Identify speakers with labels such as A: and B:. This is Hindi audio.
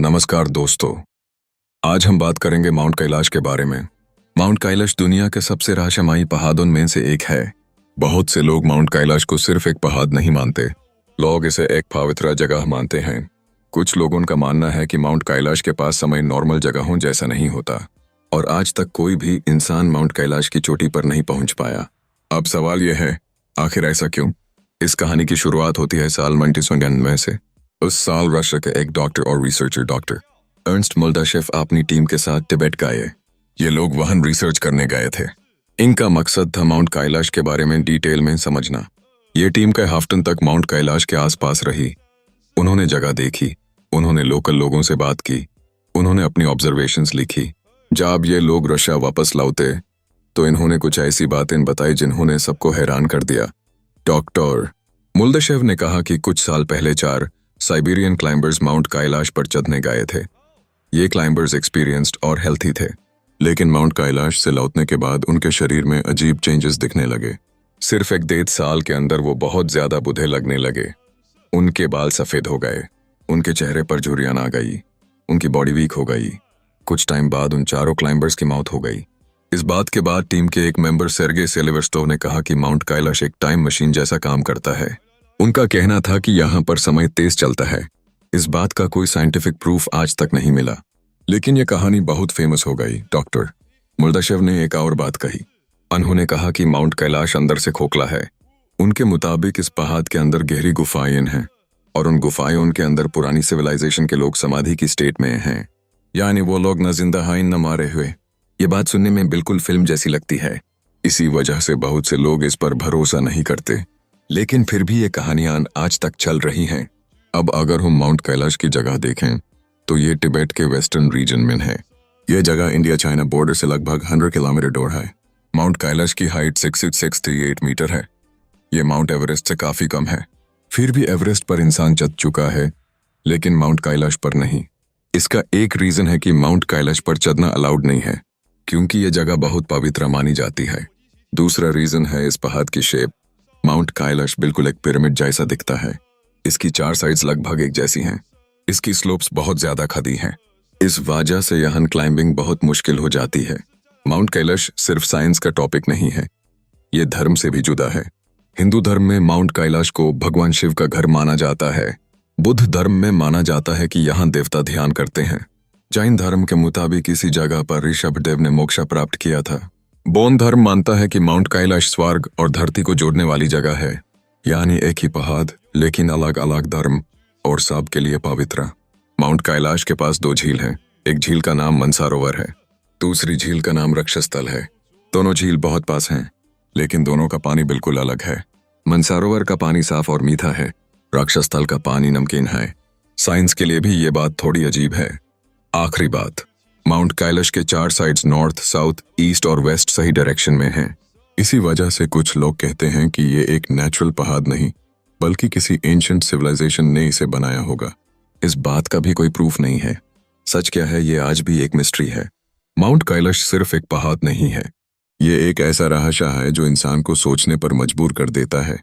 A: नमस्कार दोस्तों। आज हम बात करेंगे माउंट कैलाश के बारे में। माउंट कैलाश दुनिया के सबसे रहस्यमयी पहाड़ों में से एक है। बहुत से लोग माउंट कैलाश को सिर्फ एक पहाड़ नहीं मानते, लोग इसे एक पवित्र जगह मानते हैं। कुछ लोगों का मानना है कि माउंट कैलाश के पास समय नॉर्मल जगहों जैसा नहीं होता और आज तक कोई भी इंसान माउंट कैलाश की चोटी पर नहीं पहुंच पाया। अब सवाल यह है, आखिर ऐसा क्यों? इस कहानी की शुरुआत होती है साल 1999 से। उस साल रशिया के एक डॉक्टर और रिसर्चर डॉक्टर अर्नस्ट मुल्दाशेव अपनी टीम के साथ तिब्बत गए। ये लोग वहां रिसर्च करने गए थे। इनका मकसद था माउंट कैलाश के बारे में डिटेल में समझना। ये टीम कई हफ्तों तक माउंट कैलाश के आसपास रही। उन्होंने जगह देखी, उन्होंने लोकल लोगों से बात की, उन्होंने अपनी ऑब्जर्वेशंस लिखी। जब ये लोग रशिया वापस लौटे तो इन्होंने कुछ ऐसी बातें बताई जिन्होंने सबको हैरान कर दिया। डॉक्टर मुल्दाशेव ने कहा कि कुछ साल पहले 4 साइबेरियन क्लाइंबर्स माउंट कैलाश पर चढ़ने गए थे। ये क्लाइंबर्स एक्सपीरियंस्ड और हेल्थी थे, लेकिन माउंट कैलाश से लौटने के बाद उनके शरीर में अजीब चेंजेस दिखने लगे। सिर्फ 1-1.5 साल के अंदर वो बहुत ज्यादा बूढ़े लगने लगे। उनके बाल सफेद हो गए, उनके चेहरे पर झुर्रियां आ गई, उनकी बॉडी वीक हो गई। कुछ टाइम बाद उन 4 क्लाइंबर्स की मौत हो गई। इस बात के बाद टीम के एक मेंबर सेर्गेई सेलिवर्स्टोव ने कहा कि माउंट कैलाश एक टाइम मशीन जैसा काम करता है। उनका कहना था कि यहाँ पर समय तेज चलता है। इस बात का कोई साइंटिफिक प्रूफ आज तक नहीं मिला, लेकिन यह कहानी बहुत फेमस हो गई। डॉक्टर मुल्दाशेव ने एक और बात कही। उन्होंने कहा कि माउंट कैलाश अंदर से खोखला है। उनके मुताबिक इस पहाड़ के अंदर गहरी गुफाएं हैं और उन गुफाओं के अंदर पुरानी सिविलाइजेशन के लोग समाधि की स्टेट में हैं, यानी वो लोग न जिंदा हैं न मारे हुए। ये बात सुनने में बिल्कुल फिल्म जैसी लगती है। इसी वजह से बहुत से लोग इस पर भरोसा नहीं करते, लेकिन फिर भी ये कहानियां आज तक चल रही हैं। अब अगर हम माउंट कैलाश की जगह देखें तो ये तिब्बत के वेस्टर्न रीजन में है। ये जगह इंडिया चाइना बॉर्डर से लगभग 100 किलोमीटर दूर है। माउंट कैलाश की हाइट 6638 मीटर है। ये माउंट एवरेस्ट से काफी कम है। फिर भी एवरेस्ट पर इंसान चढ़ चुका है, लेकिन माउंट कैलाश पर नहीं। इसका एक रीजन है कि माउंट कैलाश पर चढ़ना अलाउड नहीं है, क्योंकि ये जगह बहुत पवित्र मानी जाती है। दूसरा रीजन है इस पहाड़ की शेप। माउंट कैलाश बिल्कुल एक पिरामिड जैसा दिखता है। इसकी 4 साइड्स लगभग एक जैसी हैं। इसकी स्लोप्स बहुत ज्यादा खड़ी हैं। इस वजह से यहाँ क्लाइंबिंग बहुत मुश्किल हो जाती है। माउंट कैलाश सिर्फ साइंस का टॉपिक नहीं है, ये धर्म से भी जुदा है। हिंदू धर्म में माउंट कैलाश को भगवान शिव का घर माना जाता है। बुद्ध धर्म में माना जाता है कि यहाँ देवता ध्यान करते हैं। जैन धर्म के मुताबिक इसी जगह पर ऋषभदेव ने मोक्ष प्राप्त किया था। बौद्ध धर्म मानता है कि माउंट कैलाश स्वर्ग और धरती को जोड़ने वाली जगह है, यानी एक ही पहाड़ लेकिन अलग अलग धर्म और सब के लिए पवित्र। माउंट कैलाश के पास 2 झील हैं। एक झील का नाम मानसरोवर है, दूसरी झील का नाम रक्षस्थल है। दोनों झील बहुत पास हैं, लेकिन दोनों का पानी बिल्कुल अलग है। मानसरोवर का पानी साफ और मीठा है, रक्षस्थल का पानी नमकीन है। साइंस के लिए भी ये बात थोड़ी अजीब है। आखिरी बात, माउंट कैलाश के 4 साइड्स नॉर्थ, साउथ, ईस्ट और वेस्ट सही डायरेक्शन में हैं। इसी वजह से कुछ लोग कहते हैं कि ये एक नेचुरल पहाड़ नहीं, बल्कि किसी एंशिएंट सिविलाइजेशन ने इसे बनाया होगा। इस बात का भी कोई प्रूफ नहीं है। सच क्या है, ये आज भी एक मिस्ट्री है। माउंट कैलाश सिर्फ एक पहाड़ नहीं है, ये एक ऐसा रहस्य है जो इंसान को सोचने पर मजबूर कर देता है।